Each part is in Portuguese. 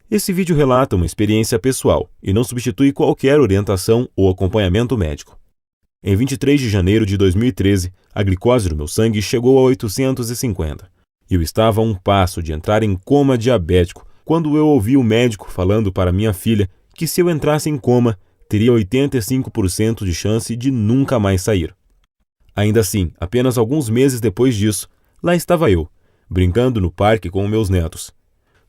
Esse vídeo relata uma experiência pessoal e não substitui qualquer orientação ou acompanhamento médico. Em 23 de janeiro de 2013, a glicose do meu sangue chegou a 850. Eu estava a um passo de entrar em coma diabético quando eu ouvi o médico falando para minha filha que se eu entrasse em coma, teria 85% de chance de nunca mais sair. Ainda assim, apenas alguns meses depois disso, lá estava eu, brincando no parque com meus netos,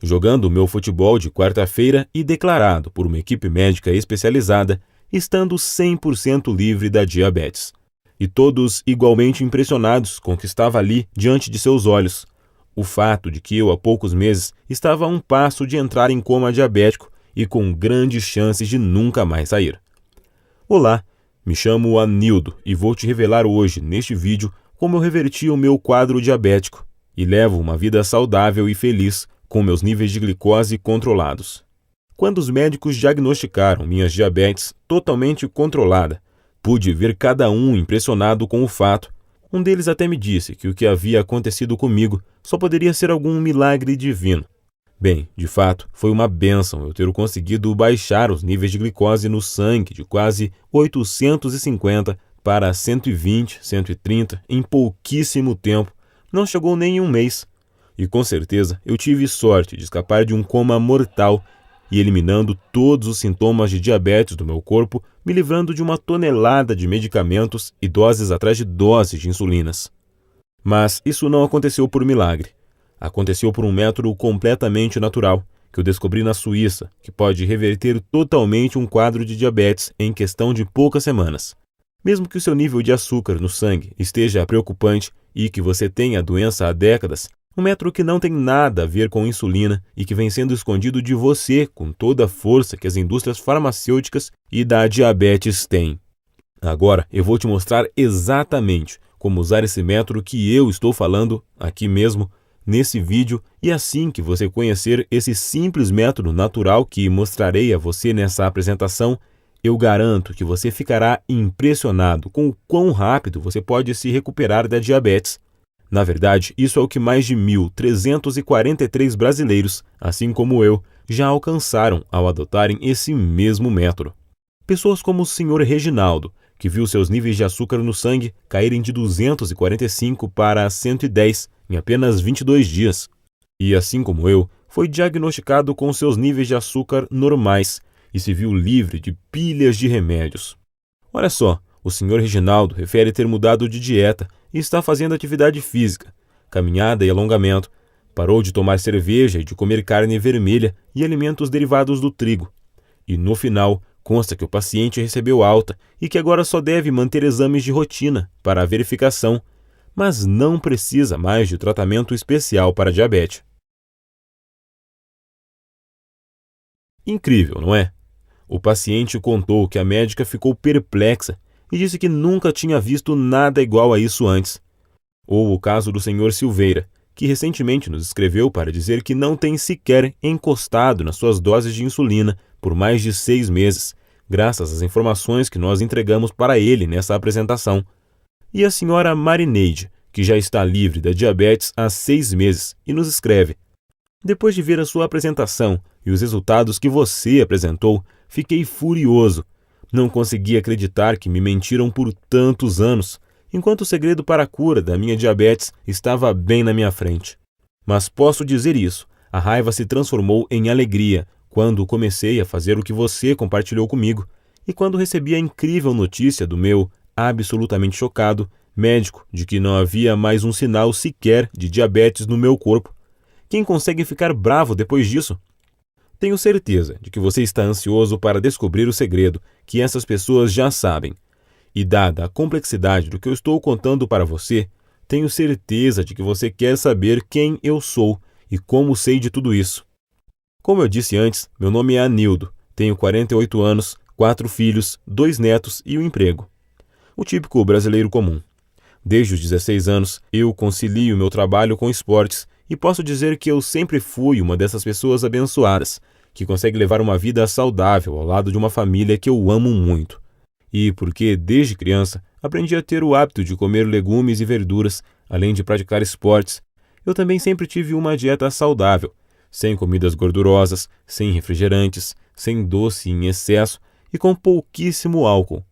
jogando o meu futebol de quarta-feira e declarado por uma equipe médica especializada, estando 100% livre da diabetes. E todos igualmente impressionados com o que estava ali diante de seus olhos. O fato de que eu, há poucos meses, estava a um passo de entrar em coma diabético e com grandes chances de nunca mais sair. Olá, me chamo Anildo e vou te revelar hoje, neste vídeo, como eu reverti o meu quadro diabético e levo uma vida saudável e feliz com meus níveis de glicose controlados. Quando os médicos diagnosticaram minha diabetes totalmente controlada, pude ver cada um impressionado com o fato. Um deles até me disse que o que havia acontecido comigo só poderia ser algum milagre divino. Bem, de fato, foi uma bênção eu ter conseguido baixar os níveis de glicose no sangue de quase 850 para 120, 130 em pouquíssimo tempo. Não chegou nem um mês. E com certeza eu tive sorte de escapar de um coma mortal e eliminando todos os sintomas de diabetes do meu corpo, me livrando de uma tonelada de medicamentos e doses atrás de doses de insulinas. Mas isso não aconteceu por milagre. Aconteceu por um método completamente natural, que eu descobri na Suíça, que pode reverter totalmente um quadro de diabetes em questão de poucas semanas. Mesmo que o seu nível de açúcar no sangue esteja preocupante e que você tenha a doença há décadas, um método que não tem nada a ver com insulina e que vem sendo escondido de você com toda a força que as indústrias farmacêuticas e da diabetes têm. Agora eu vou te mostrar exatamente como usar esse método que eu estou falando aqui mesmo, nesse vídeo, e assim que você conhecer esse simples método natural que mostrarei a você nessa apresentação, eu garanto que você ficará impressionado com o quão rápido você pode se recuperar da diabetes. Na verdade, isso é o que mais de 1.343 brasileiros, assim como eu, já alcançaram ao adotarem esse mesmo método. Pessoas como o Sr. Reginaldo, que viu seus níveis de açúcar no sangue caírem de 245 para 110 em apenas 22 dias. E, assim como eu, foi diagnosticado com seus níveis de açúcar normais e se viu livre de pilhas de remédios. Olha só, o Sr. Reginaldo refere ter mudado de dieta e está fazendo atividade física, caminhada e alongamento, parou de tomar cerveja e de comer carne vermelha e alimentos derivados do trigo. E, no final, consta que o paciente recebeu alta e que agora só deve manter exames de rotina para a verificação, mas não precisa mais de tratamento especial para diabetes. Incrível, não é? O paciente contou que a médica ficou perplexa e disse que nunca tinha visto nada igual a isso antes. Ou o caso do Sr. Silveira, que recentemente nos escreveu para dizer que não tem sequer encostado nas suas doses de insulina por mais de 6 meses, graças às informações que nós entregamos para ele nessa apresentação. E a senhora Marineide, que já está livre da diabetes há 6 meses, e nos escreve: depois de ver a sua apresentação e os resultados que você apresentou, fiquei furioso. Não consegui acreditar que me mentiram por tantos anos, enquanto o segredo para a cura da minha diabetes estava bem na minha frente. Mas posso dizer isso, a raiva se transformou em alegria quando comecei a fazer o que você compartilhou comigo e quando recebi a incrível notícia do meu, absolutamente chocado, médico de que não havia mais um sinal sequer de diabetes no meu corpo. Quem consegue ficar bravo depois disso? Tenho certeza de que você está ansioso para descobrir o segredo que essas pessoas já sabem. E dada a complexidade do que eu estou contando para você, tenho certeza de que você quer saber quem eu sou e como sei de tudo isso. Como eu disse antes, meu nome é Anildo, tenho 48 anos, 4 filhos, 2 netos e um emprego. O típico brasileiro comum. Desde os 16 anos, eu concilio meu trabalho com esportes e posso dizer que eu sempre fui uma dessas pessoas abençoadas, que consegue levar uma vida saudável ao lado de uma família que eu amo muito. E porque, desde criança, aprendi a ter o hábito de comer legumes e verduras, além de praticar esportes, eu também sempre tive uma dieta saudável, sem comidas gordurosas, sem refrigerantes, sem doce em excesso e com pouquíssimo álcool.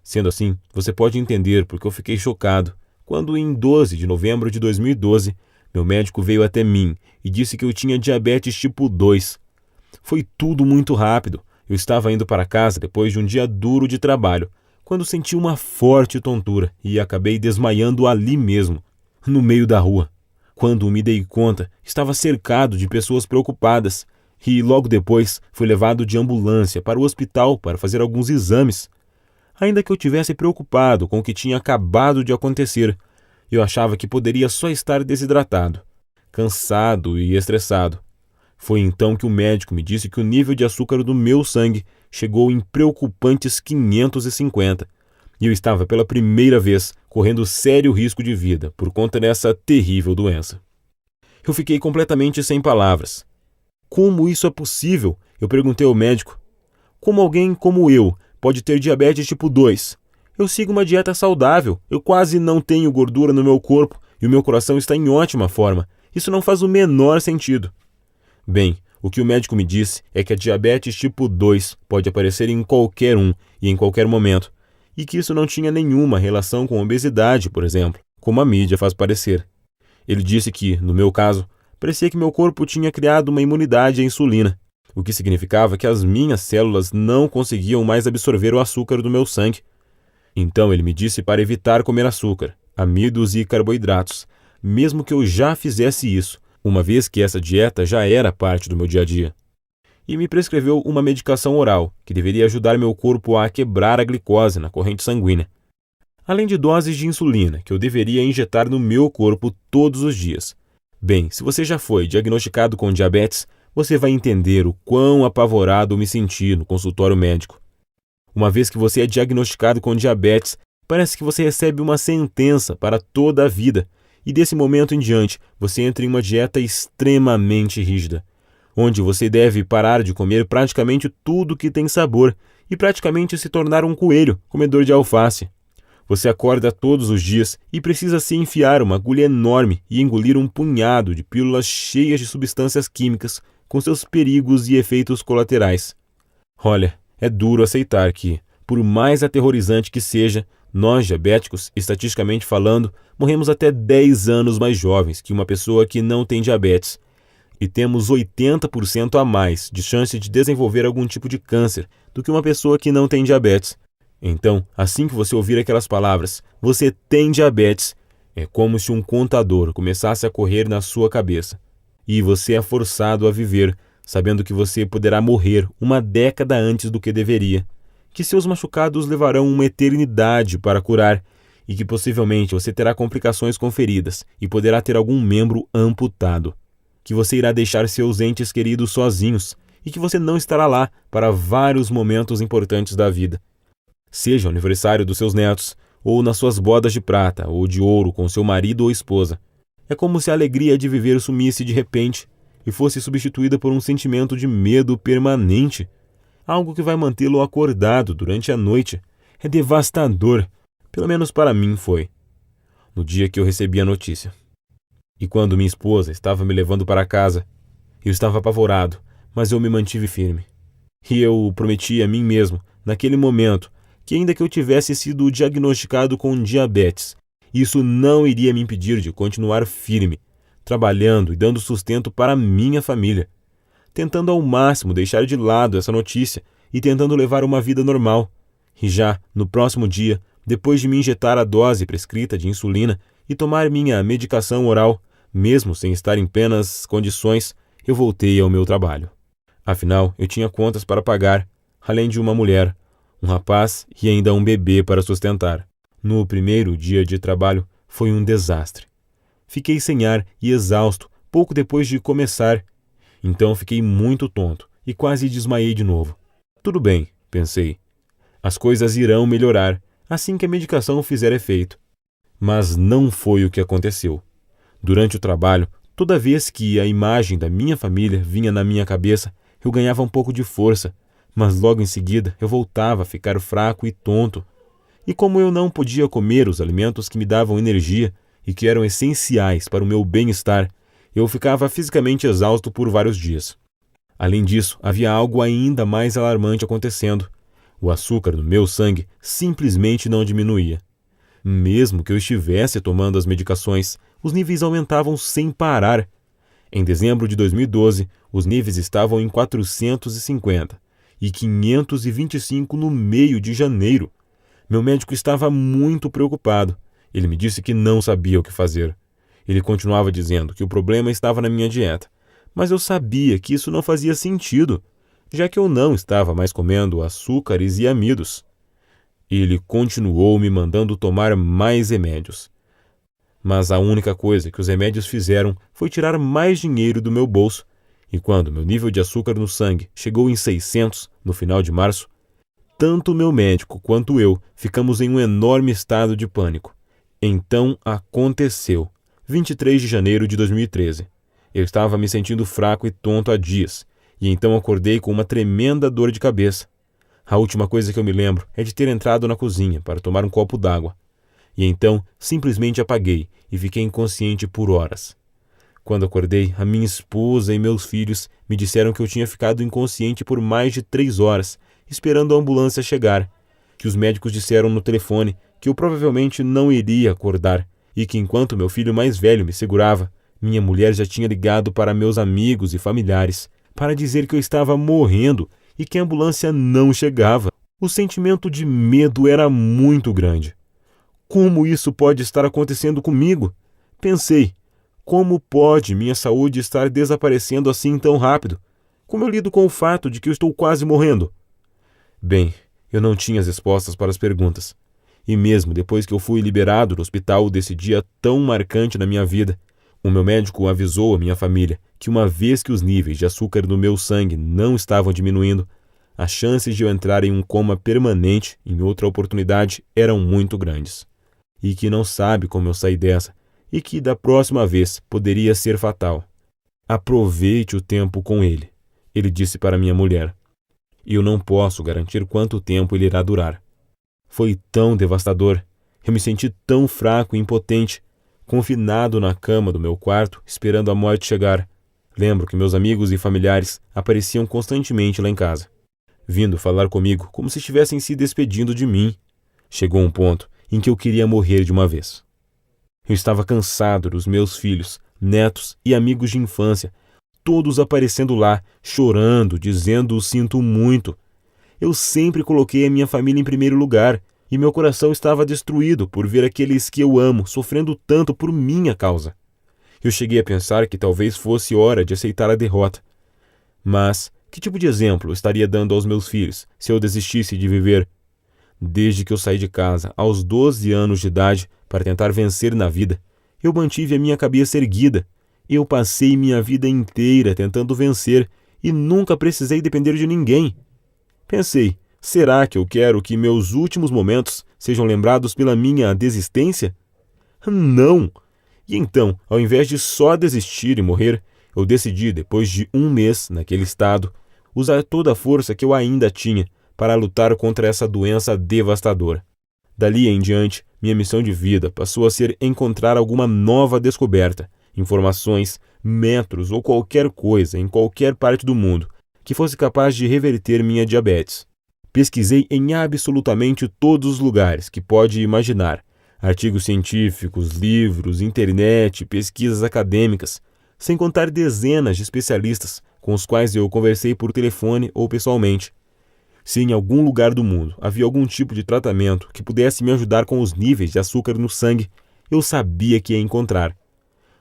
Sendo assim, você pode entender porque eu fiquei chocado quando, em 12 de novembro de 2012, meu médico veio até mim e disse que eu tinha diabetes tipo 2. Foi tudo muito rápido. Eu estava indo para casa depois de um dia duro de trabalho, quando senti uma forte tontura e acabei desmaiando ali mesmo, no meio da rua. Quando me dei conta, estava cercado de pessoas preocupadas e logo depois fui levado de ambulância para o hospital para fazer alguns exames. Ainda que eu tivesse preocupado com o que tinha acabado de acontecer, eu achava que poderia só estar desidratado, cansado e estressado. Foi então que o médico me disse que o nível de açúcar do meu sangue chegou em preocupantes 550 e eu estava pela primeira vez correndo sério risco de vida por conta dessa terrível doença. Eu fiquei completamente sem palavras. Como isso é possível? Eu perguntei ao médico. Como alguém como eu pode ter diabetes tipo 2? Eu sigo uma dieta saudável, eu quase não tenho gordura no meu corpo e o meu coração está em ótima forma. Isso não faz o menor sentido. Bem, o que o médico me disse é que a diabetes tipo 2 pode aparecer em qualquer um e em qualquer momento, e que isso não tinha nenhuma relação com obesidade, por exemplo, como a mídia faz parecer. Ele disse que, no meu caso, parecia que meu corpo tinha criado uma imunidade à insulina, o que significava que as minhas células não conseguiam mais absorver o açúcar do meu sangue. Então ele me disse para evitar comer açúcar, amidos e carboidratos, mesmo que eu já fizesse isso, uma vez que essa dieta já era parte do meu dia a dia. E me prescreveu uma medicação oral, que deveria ajudar meu corpo a quebrar a glicose na corrente sanguínea. Além de doses de insulina, que eu deveria injetar no meu corpo todos os dias. Bem, se você já foi diagnosticado com diabetes, você vai entender o quão apavorado me senti no consultório médico. Uma vez que você é diagnosticado com diabetes, parece que você recebe uma sentença para toda a vida, e desse momento em diante você entra em uma dieta extremamente rígida, onde você deve parar de comer praticamente tudo que tem sabor e praticamente se tornar um coelho comedor de alface. Você acorda todos os dias e precisa se enfiar uma agulha enorme e engolir um punhado de pílulas cheias de substâncias químicas com seus perigos e efeitos colaterais. Olha, é duro aceitar que, por mais aterrorizante que seja, nós diabéticos, estatisticamente falando, morremos até 10 anos mais jovens que uma pessoa que não tem diabetes e temos 80% a mais de chance de desenvolver algum tipo de câncer do que uma pessoa que não tem diabetes. Então, assim que você ouvir aquelas palavras, você tem diabetes, é como se um contador começasse a correr na sua cabeça. E você é forçado a viver, sabendo que você poderá morrer uma década antes do que deveria, que seus machucados levarão uma eternidade para curar e que possivelmente você terá complicações com feridas e poderá ter algum membro amputado, que você irá deixar seus entes queridos sozinhos e que você não estará lá para vários momentos importantes da vida. Seja o aniversário dos seus netos, ou nas suas bodas de prata ou de ouro com seu marido ou esposa. É como se a alegria de viver sumisse de repente e fosse substituída por um sentimento de medo permanente, algo que vai mantê-lo acordado durante a noite. É devastador, pelo menos para mim foi, no dia que eu recebi a notícia. E quando minha esposa estava me levando para casa, eu estava apavorado, mas eu me mantive firme. E eu prometi a mim mesmo, naquele momento, que ainda que eu tivesse sido diagnosticado com diabetes, isso não iria me impedir de continuar firme, trabalhando e dando sustento para minha família, tentando ao máximo deixar de lado essa notícia e tentando levar uma vida normal. E já no próximo dia, depois de me injetar a dose prescrita de insulina e tomar minha medicação oral, mesmo sem estar em plenas condições, eu voltei ao meu trabalho. Afinal, eu tinha contas para pagar, além de uma mulher, um rapaz e ainda um bebê para sustentar. No primeiro dia de trabalho foi um desastre. Fiquei sem ar e exausto pouco depois de começar. Então fiquei muito tonto e quase desmaiei de novo. Tudo bem, pensei. As coisas irão melhorar assim que a medicação fizer efeito. Mas não foi o que aconteceu. Durante o trabalho, toda vez que a imagem da minha família vinha na minha cabeça, eu ganhava um pouco de força, mas logo em seguida eu voltava a ficar fraco e tonto. E como eu não podia comer os alimentos que me davam energia e que eram essenciais para o meu bem-estar, Eu ficava fisicamente exausto por vários dias. Além disso, havia algo ainda mais alarmante acontecendo. O açúcar no meu sangue simplesmente não diminuía. Mesmo que eu estivesse tomando as medicações, os níveis aumentavam sem parar. Em dezembro de 2012, os níveis estavam em 450 e 525 no meio de janeiro. Meu médico estava muito preocupado. Ele me disse que não sabia o que fazer. Ele continuava dizendo que o problema estava na minha dieta, mas eu sabia que isso não fazia sentido, já que eu não estava mais comendo açúcares e amidos. Ele continuou me mandando tomar mais remédios. Mas a única coisa que os remédios fizeram foi tirar mais dinheiro do meu bolso, e quando meu nível de açúcar no sangue chegou em 600 no final de março, tanto meu médico quanto eu ficamos em um enorme estado de pânico. Então aconteceu. 23 de janeiro de 2013. Eu estava me sentindo fraco e tonto há dias, e então acordei com uma tremenda dor de cabeça. A última coisa que eu me lembro é de ter entrado na cozinha para tomar um copo d'água. E então simplesmente apaguei e fiquei inconsciente por horas. Quando acordei, a minha esposa e meus filhos me disseram que eu tinha ficado inconsciente por mais de 3 horas, esperando a ambulância chegar, que os médicos disseram no telefone que eu provavelmente não iria acordar e que enquanto meu filho mais velho me segurava, minha mulher já tinha ligado para meus amigos e familiares para dizer que eu estava morrendo e que a ambulância não chegava. O sentimento de medo era muito grande. Como isso pode estar acontecendo comigo? Pensei, como pode minha saúde estar desaparecendo assim tão rápido? Como eu lido com o fato de que eu estou quase morrendo? Bem, eu não tinha as respostas para as perguntas. E mesmo depois que eu fui liberado do hospital desse dia tão marcante na minha vida, o meu médico avisou a minha família que uma vez que os níveis de açúcar no meu sangue não estavam diminuindo, as chances de eu entrar em um coma permanente em outra oportunidade eram muito grandes. E que não sabe como eu saí dessa, e que da próxima vez poderia ser fatal. Aproveite o tempo com ele, ele disse para minha mulher. E eu não posso garantir quanto tempo ele irá durar. Foi tão devastador. Eu me senti tão fraco e impotente, confinado na cama do meu quarto, esperando a morte chegar. Lembro que meus amigos e familiares apareciam constantemente lá em casa, vindo falar comigo como se estivessem se despedindo de mim. Chegou um ponto em que eu queria morrer de uma vez. Eu estava cansado dos meus filhos, netos e amigos de infância, todos aparecendo lá, chorando, dizendo sinto muito. Eu sempre coloquei a minha família em primeiro lugar e meu coração estava destruído por ver aqueles que eu amo sofrendo tanto por minha causa. Eu cheguei a pensar que talvez fosse hora de aceitar a derrota. Mas que tipo de exemplo eu estaria dando aos meus filhos se eu desistisse de viver? Desde que eu saí de casa, aos 12 anos de idade, para tentar vencer na vida, eu mantive a minha cabeça erguida. Eu passei minha vida inteira tentando vencer e nunca precisei depender de ninguém. Pensei, será que eu quero que meus últimos momentos sejam lembrados pela minha desistência? Não! E então, ao invés de só desistir e morrer, eu decidi, depois de 1 mês naquele estado, usar toda a força que eu ainda tinha para lutar contra essa doença devastadora. Dali em diante, minha missão de vida passou a ser encontrar alguma nova descoberta, informações, métodos ou qualquer coisa em qualquer parte do mundo que fosse capaz de reverter minha diabetes. Pesquisei em absolutamente todos os lugares que pode imaginar. Artigos científicos, livros, internet, pesquisas acadêmicas, sem contar dezenas de especialistas com os quais eu conversei por telefone ou pessoalmente. Se em algum lugar do mundo havia algum tipo de tratamento que pudesse me ajudar com os níveis de açúcar no sangue, eu sabia que ia encontrar.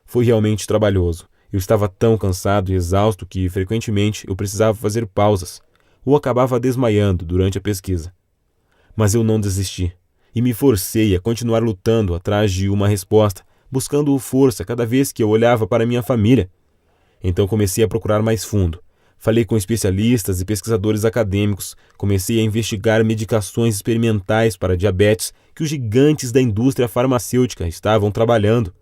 Foi realmente trabalhoso. Eu estava tão cansado e exausto que, frequentemente, eu precisava fazer pausas ou acabava desmaiando durante a pesquisa. Mas eu não desisti e me forcei a continuar lutando atrás de uma resposta, buscando força cada vez que eu olhava para minha família. Então comecei a procurar mais fundo. Falei com especialistas e pesquisadores acadêmicos, comecei a investigar medicações experimentais para diabetes que os gigantes da indústria farmacêutica estavam trabalhando.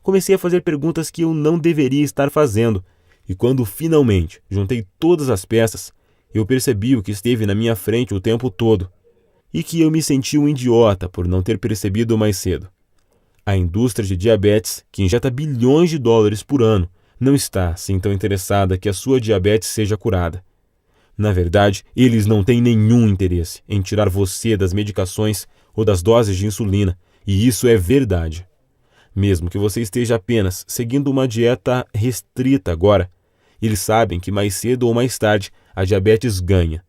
Comecei a fazer perguntas que eu não deveria estar fazendo, e quando finalmente juntei todas as peças, eu percebi o que esteve na minha frente o tempo todo, e que eu me senti um idiota por não ter percebido mais cedo. A indústria de diabetes, que injeta bilhões de dólares por ano não está assim tão interessada que a sua diabetes seja curada. Na verdade, eles não têm nenhum interesse em tirar você das medicações ou das doses de insulina, e isso é verdade. Mesmo que você esteja apenas seguindo uma dieta restrita agora, eles sabem que mais cedo ou mais tarde a diabetes ganha.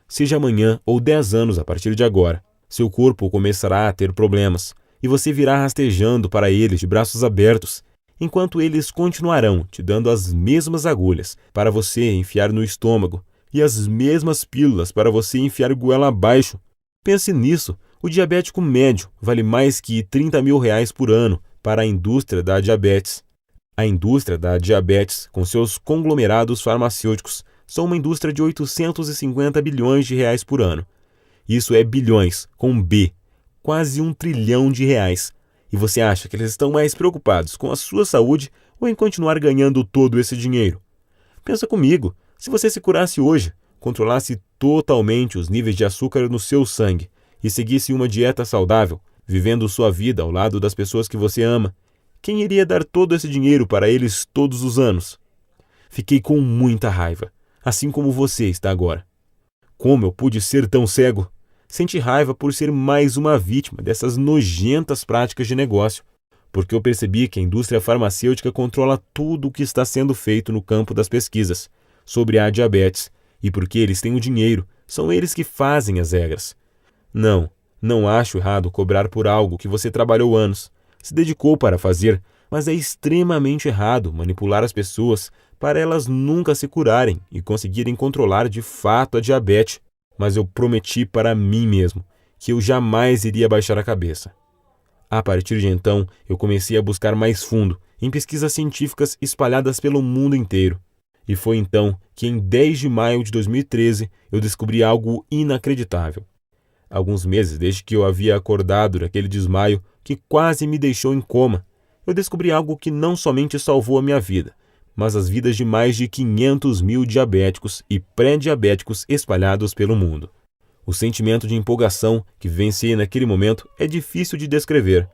Seja amanhã ou 10 anos a partir de agora, seu corpo começará a ter problemas e você virá rastejando para eles de braços abertos, enquanto eles continuarão te dando as mesmas agulhas para você enfiar no estômago e as mesmas pílulas para você enfiar goela abaixo. Pense nisso, o diabético médio vale mais que R$30 mil por ano para a indústria da diabetes. A indústria da diabetes, com seus conglomerados farmacêuticos, são uma indústria de 850 bilhões de reais por ano. Isso é bilhões, com B, quase R$1 trilhão. E você acha que eles estão mais preocupados com a sua saúde ou em continuar ganhando todo esse dinheiro? Pensa comigo, se você se curasse hoje, controlasse totalmente os níveis de açúcar no seu sangue e seguisse uma dieta saudável, vivendo sua vida ao lado das pessoas que você ama, quem iria dar todo esse dinheiro para eles todos os anos? Fiquei com muita raiva, assim como você está agora. Como eu pude ser tão cego? Senti raiva por ser mais uma vítima dessas nojentas práticas de negócio, porque eu percebi que a indústria farmacêutica controla tudo o que está sendo feito no campo das pesquisas sobre a diabetes, e porque eles têm o dinheiro, são eles que fazem as regras. Não acho errado cobrar por algo que você trabalhou anos, se dedicou para fazer, mas é extremamente errado manipular as pessoas para elas nunca se curarem e conseguirem controlar de fato a diabetes. Mas eu prometi para mim mesmo que eu jamais iria baixar a cabeça. A partir de então, eu comecei a buscar mais fundo em pesquisas científicas espalhadas pelo mundo inteiro. E foi então que, em 10 de maio de 2013, eu descobri algo inacreditável. Alguns meses desde que eu havia acordado daquele desmaio que quase me deixou em coma, eu descobri algo que não somente salvou a minha vida, mas as vidas de mais de 500 mil diabéticos e pré-diabéticos espalhados pelo mundo. O sentimento de empolgação que vivenciei naquele momento é difícil de descrever.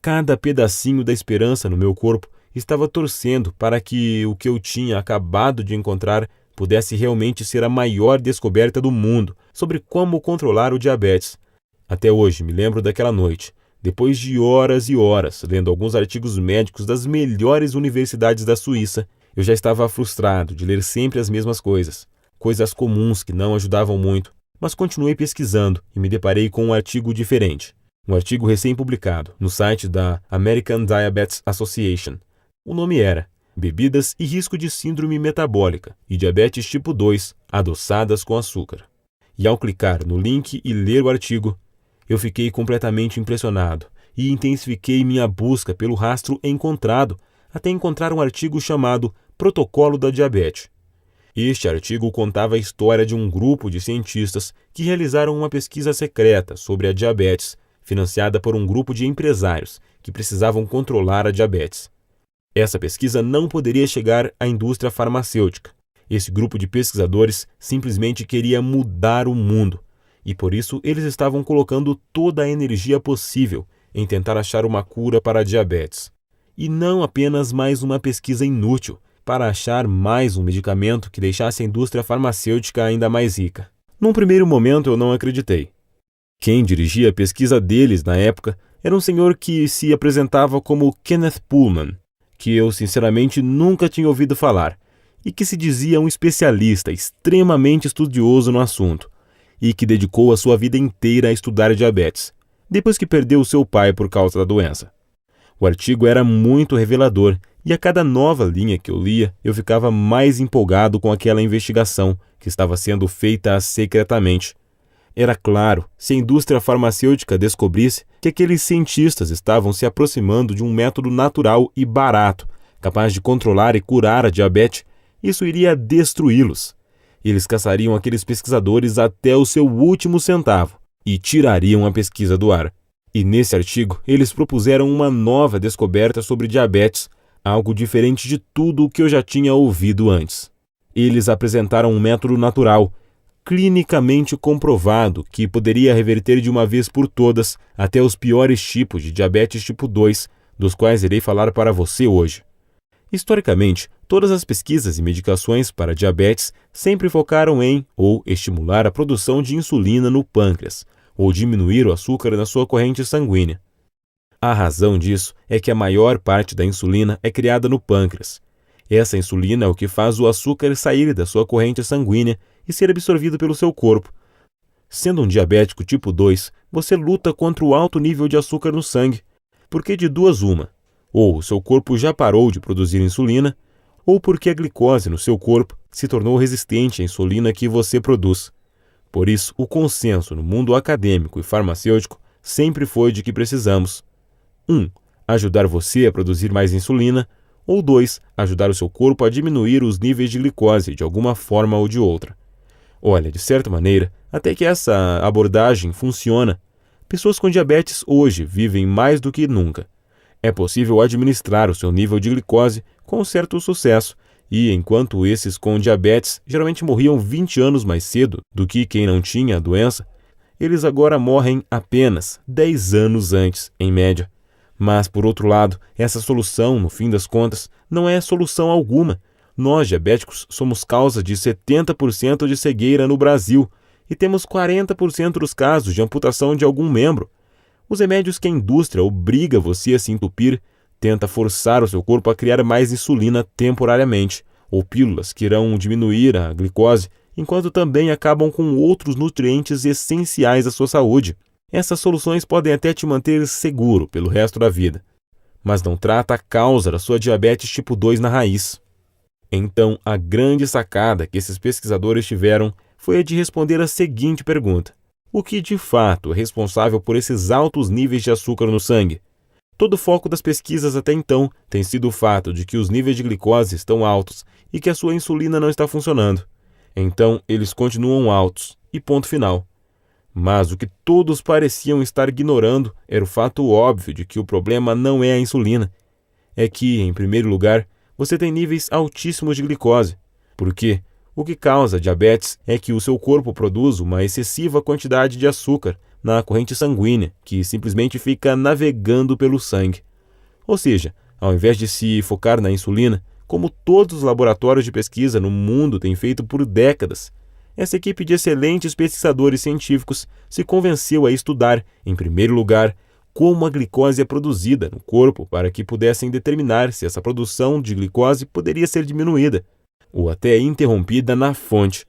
Cada pedacinho da esperança no meu corpo estava torcendo para que o que eu tinha acabado de encontrar pudesse realmente ser a maior descoberta do mundo sobre como controlar o diabetes. Até hoje me lembro daquela noite, depois de horas e horas lendo alguns artigos médicos das melhores universidades da Suíça. Eu já estava frustrado de ler sempre as mesmas coisas comuns que não ajudavam muito, mas continuei pesquisando e me deparei com um artigo diferente. Um artigo recém-publicado no site da American Diabetes Association. O nome era Bebidas e Risco de Síndrome Metabólica e Diabetes Tipo 2 adoçadas com açúcar. E ao clicar no link e ler o artigo, eu fiquei completamente impressionado e intensifiquei minha busca pelo rastro encontrado até encontrar um artigo chamado Protocolo da Diabetes. Este artigo contava a história de um grupo de cientistas que realizaram uma pesquisa secreta sobre a diabetes, financiada por um grupo de empresários que precisavam controlar a diabetes. Essa pesquisa não poderia chegar à indústria farmacêutica. Esse grupo de pesquisadores simplesmente queria mudar o mundo, e por isso eles estavam colocando toda a energia possível em tentar achar uma cura para a diabetes. E não apenas mais uma pesquisa inútil para achar mais um medicamento que deixasse a indústria farmacêutica ainda mais rica. Num primeiro momento eu não acreditei. Quem dirigia a pesquisa deles na época era um senhor que se apresentava como Kenneth Pullman, que eu sinceramente nunca tinha ouvido falar, e que se dizia um especialista extremamente estudioso no assunto, e que dedicou a sua vida inteira a estudar diabetes, depois que perdeu seu pai por causa da doença. O artigo era muito revelador, e a cada nova linha que eu lia, eu ficava mais empolgado com aquela investigação que estava sendo feita secretamente. Era claro, se a indústria farmacêutica descobrisse que aqueles cientistas estavam se aproximando de um método natural e barato, capaz de controlar e curar a diabetes, isso iria destruí-los. Eles caçariam aqueles pesquisadores até o seu último centavo e tirariam a pesquisa do ar. E nesse artigo, eles propuseram uma nova descoberta sobre diabetes, algo diferente de tudo o que eu já tinha ouvido antes. Eles apresentaram um método natural, clinicamente comprovado, que poderia reverter de uma vez por todas até os piores tipos de diabetes tipo 2, dos quais irei falar para você hoje. Historicamente, todas as pesquisas e medicações para diabetes sempre focaram em ou estimular a produção de insulina no pâncreas, ou diminuir o açúcar na sua corrente sanguínea. A razão disso é que a maior parte da insulina é criada no pâncreas. Essa insulina é o que faz o açúcar sair da sua corrente sanguínea e ser absorvido pelo seu corpo. Sendo um diabético tipo 2, você luta contra o alto nível de açúcar no sangue, porque de duas uma: ou o seu corpo já parou de produzir insulina, ou porque a glicose no seu corpo se tornou resistente à insulina que você produz. Por isso, o consenso no mundo acadêmico e farmacêutico sempre foi de que precisamos: 1. Ajudar você a produzir mais insulina, ou 2. Ajudar o seu corpo a diminuir os níveis de glicose de alguma forma ou de outra. Olha, de certa maneira, até que essa abordagem funciona. Pessoas com diabetes hoje vivem mais do que nunca. É possível administrar o seu nível de glicose com certo sucesso, e enquanto esses com diabetes geralmente morriam 20 anos mais cedo do que quem não tinha a doença, eles agora morrem apenas 10 anos antes, em média. Mas, por outro lado, essa solução, no fim das contas, não é solução alguma. Nós, diabéticos, somos causa de 70% de cegueira no Brasil e temos 40% dos casos de amputação de algum membro. Os remédios que a indústria obriga você a se entupir tenta forçar o seu corpo a criar mais insulina temporariamente, ou pílulas que irão diminuir a glicose, enquanto também acabam com outros nutrientes essenciais à sua saúde. Essas soluções podem até te manter seguro pelo resto da vida, mas não trata a causa da sua diabetes tipo 2 na raiz. Então, a grande sacada que esses pesquisadores tiveram foi a de responder a seguinte pergunta: o que de fato é responsável por esses altos níveis de açúcar no sangue? Todo o foco das pesquisas até então tem sido o fato de que os níveis de glicose estão altos e que a sua insulina não está funcionando. Então, eles continuam altos, e ponto final. Mas o que todos pareciam estar ignorando era o fato óbvio de que o problema não é a insulina. É que, em primeiro lugar, você tem níveis altíssimos de glicose. Porque o que causa diabetes é que o seu corpo produz uma excessiva quantidade de açúcar na corrente sanguínea, que simplesmente fica navegando pelo sangue. Ou seja, ao invés de se focar na insulina, como todos os laboratórios de pesquisa no mundo têm feito por décadas, essa equipe de excelentes pesquisadores científicos se convenceu a estudar, em primeiro lugar, como a glicose é produzida no corpo para que pudessem determinar se essa produção de glicose poderia ser diminuída, ou até interrompida na fonte.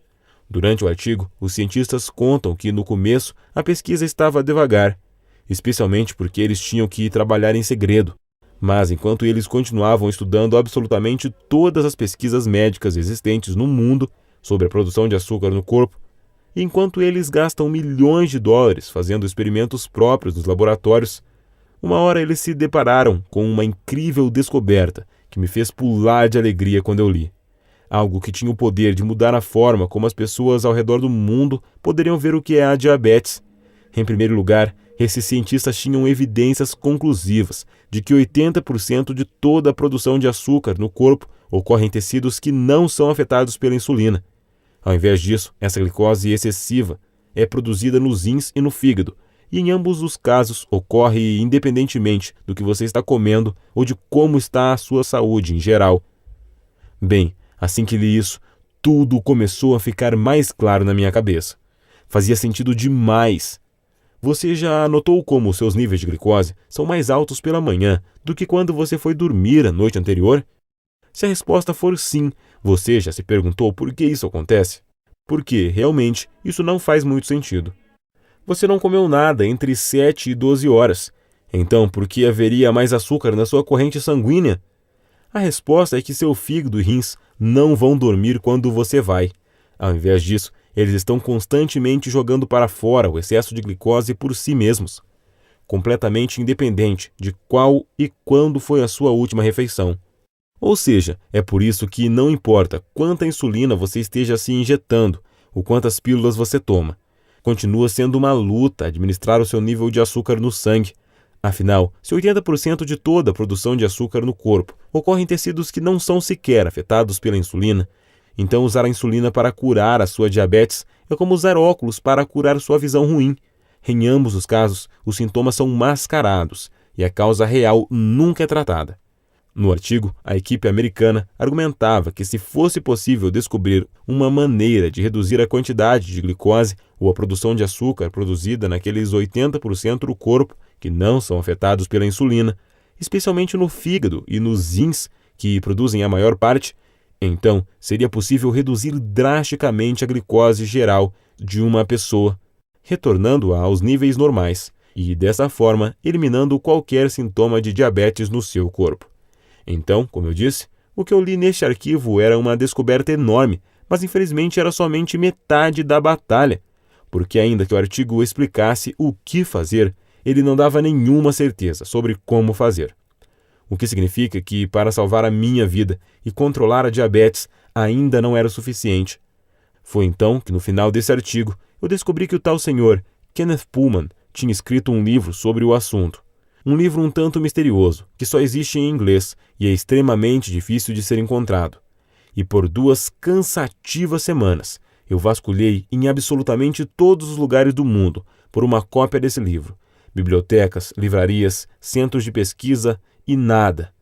Durante o artigo, os cientistas contam que, no começo, a pesquisa estava devagar, especialmente porque eles tinham que trabalhar em segredo. Mas, enquanto eles continuavam estudando absolutamente todas as pesquisas médicas existentes no mundo sobre a produção de açúcar no corpo, e enquanto eles gastam milhões de dólares fazendo experimentos próprios nos laboratórios, uma hora eles se depararam com uma incrível descoberta que me fez pular de alegria quando eu li. Algo que tinha o poder de mudar a forma como as pessoas ao redor do mundo poderiam ver o que é a diabetes. Em primeiro lugar, esses cientistas tinham evidências conclusivas de que 80% de toda a produção de açúcar no corpo ocorre em tecidos que não são afetados pela insulina. Ao invés disso, essa glicose excessiva é produzida nos rins e no fígado, e em ambos os casos ocorre independentemente do que você está comendo ou de como está a sua saúde em geral. Bem, assim que li isso, tudo começou a ficar mais claro na minha cabeça. Fazia sentido demais. Você já notou como seus níveis de glicose são mais altos pela manhã do que quando você foi dormir a noite anterior? Se a resposta for sim, você já se perguntou por que isso acontece? Porque, realmente, isso não faz muito sentido. Você não comeu nada entre 7 e 12 horas. Então, por que haveria mais açúcar na sua corrente sanguínea? A resposta é que seu fígado e rins não vão dormir quando você vai. Ao invés disso, eles estão constantemente jogando para fora o excesso de glicose por si mesmos, completamente independente de qual e quando foi a sua última refeição. Ou seja, é por isso que não importa quanta insulina você esteja se injetando ou quantas pílulas você toma, continua sendo uma luta administrar o seu nível de açúcar no sangue. Afinal, se 80% de toda a produção de açúcar no corpo ocorre em tecidos que não são sequer afetados pela insulina, então usar a insulina para curar a sua diabetes é como usar óculos para curar sua visão ruim. Em ambos os casos, os sintomas são mascarados e a causa real nunca é tratada. No artigo, a equipe americana argumentava que se fosse possível descobrir uma maneira de reduzir a quantidade de glicose ou a produção de açúcar produzida naqueles 80% do corpo que não são afetados pela insulina, especialmente no fígado e nos rins, que produzem a maior parte, então seria possível reduzir drasticamente a glicose geral de uma pessoa, retornando-a aos níveis normais e, dessa forma, eliminando qualquer sintoma de diabetes no seu corpo. Então, como eu disse, o que eu li neste arquivo era uma descoberta enorme, mas infelizmente era somente metade da batalha, porque ainda que o artigo explicasse o que fazer, ele não dava nenhuma certeza sobre como fazer. O que significa que, para salvar a minha vida e controlar a diabetes, ainda não era o suficiente. Foi então que, no final desse artigo, eu descobri que o tal senhor, Kenneth Pullman, tinha escrito um livro sobre o assunto. Um livro um tanto misterioso, que só existe em inglês e é extremamente difícil de ser encontrado. E por 2 cansativas semanas, eu vasculhei em absolutamente todos os lugares do mundo por uma cópia desse livro. Bibliotecas, livrarias, centros de pesquisa e nada.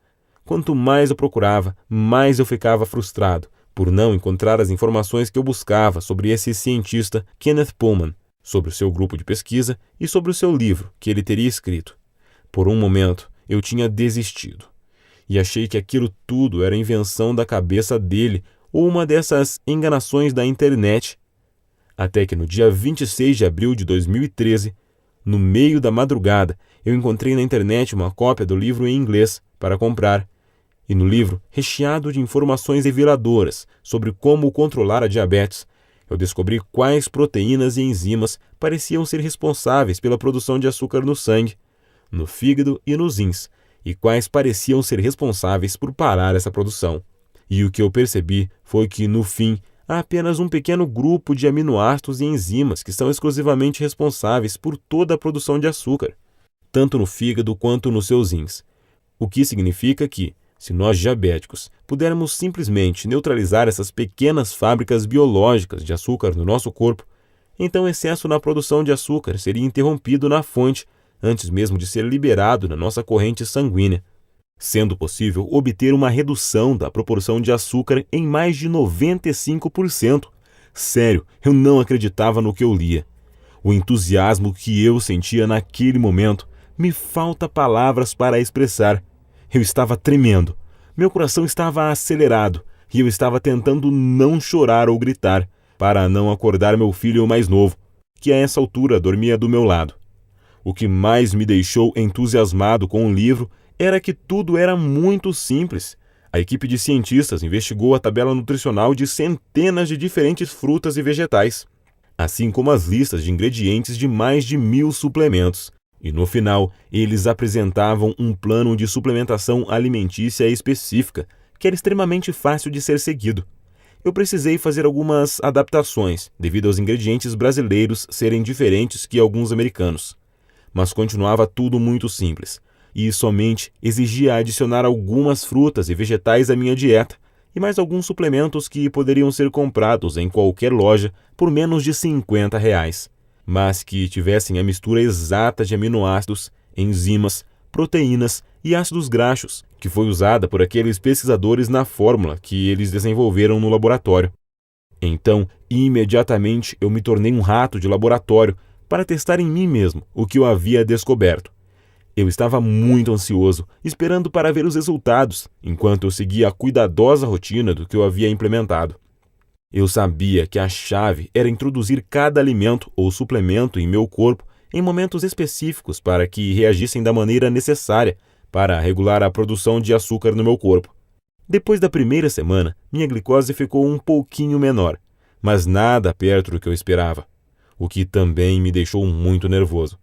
Quanto mais eu procurava, mais eu ficava frustrado por não encontrar as informações que eu buscava sobre esse cientista Kenneth Pullman, sobre o seu grupo de pesquisa e sobre o seu livro que ele teria escrito. Por um momento, eu tinha desistido e achei que aquilo tudo era invenção da cabeça dele ou uma dessas enganações da internet. Até que no dia 26 de abril de 2013, no meio da madrugada, eu encontrei na internet uma cópia do livro em inglês para comprar. E no livro, recheado de informações reveladoras sobre como controlar a diabetes, eu descobri quais proteínas e enzimas pareciam ser responsáveis pela produção de açúcar no sangue, no fígado e nos rins, e quais pareciam ser responsáveis por parar essa produção. E o que eu percebi foi que, no fim, há apenas um pequeno grupo de aminoácidos e enzimas que são exclusivamente responsáveis por toda a produção de açúcar, tanto no fígado quanto nos seus rins. O que significa que, se nós diabéticos pudermos simplesmente neutralizar essas pequenas fábricas biológicas de açúcar no nosso corpo, então o excesso na produção de açúcar seria interrompido na fonte, antes mesmo de ser liberado na nossa corrente sanguínea, sendo possível obter uma redução da proporção de açúcar em mais de 95%. Sério, eu não acreditava no que eu lia. O entusiasmo que eu sentia naquele momento, me falta palavras para expressar. Eu estava tremendo, meu coração estava acelerado e eu estava tentando não chorar ou gritar, para não acordar meu filho mais novo, que a essa altura dormia do meu lado. O que mais me deixou entusiasmado com o livro era que tudo era muito simples. A equipe de cientistas investigou a tabela nutricional de centenas de diferentes frutas e vegetais, assim como as listas de ingredientes de mais de 1000 suplementos. E no final, eles apresentavam um plano de suplementação alimentícia específica, que era extremamente fácil de ser seguido. Eu precisei fazer algumas adaptações, devido aos ingredientes brasileiros serem diferentes que alguns americanos. Mas continuava tudo muito simples, e somente exigia adicionar algumas frutas e vegetais à minha dieta, e mais alguns suplementos que poderiam ser comprados em qualquer loja por menos de R$50, mas que tivessem a mistura exata de aminoácidos, enzimas, proteínas e ácidos graxos, que foi usada por aqueles pesquisadores na fórmula que eles desenvolveram no laboratório. Então, imediatamente eu me tornei um rato de laboratório para testar em mim mesmo o que eu havia descoberto. Eu estava muito ansioso, esperando para ver os resultados, enquanto eu seguia a cuidadosa rotina do que eu havia implementado. Eu sabia que a chave era introduzir cada alimento ou suplemento em meu corpo em momentos específicos para que reagissem da maneira necessária para regular a produção de açúcar no meu corpo. Depois da primeira semana, minha glicose ficou um pouquinho menor, mas nada perto do que eu esperava, o que também me deixou muito nervoso.